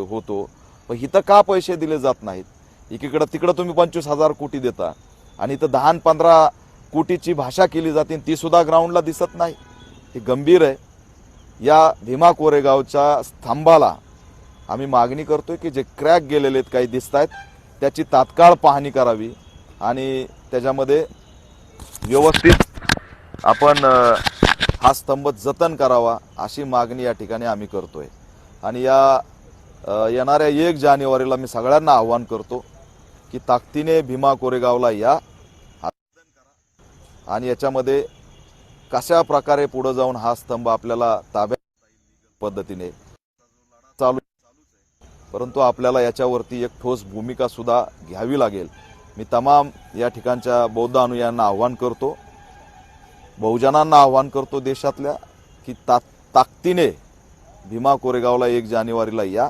होतो, पण इथं का पैसे दिले जात नाहीत? एकीकडं तिकडं तुम्ही 25,000 कोटी देता आणि इथं 10-15 कोटीची भाषा केली जाते, ती सुद्धा ग्राउंडला दिसत नाही. हे गंभीर आहे. या भीमा कोरेगावच्या स्तंभाला आम्ही मागणी करतोय की जे क्रॅक गेलेले आहेत काही दिसत आहेत त्याची तात्काळ पाहणी करावी आणि त्याच्यामध्ये व्यवस्थित आपण हा स्तंभ जतन करावा अशी मागणी या ठिकाणी आम्ही करतोय. आणि या येणाऱ्या 1 जानेवारीला मी सगळ्यांना आव्हान करतो की ताकदीने भीमा कोरेगावला या आणि याच्यामध्ये कशा प्रकारे पुढे जाऊन हा स्तंभ आपल्याला ताब्यात पद्धतीने चालू, परंतु आपल्याला याच्यावरती एक ठोस भूमिका सुद्धा घ्यावी लागेल. मी तमाम या ठिकाणच्या बौद्ध अनुयायांना आव्हान करतो, बहुजनांना आव्हान करतो देशातल्या की ताकदीने भीमा कोरेगावला 1 जानेवारीला या.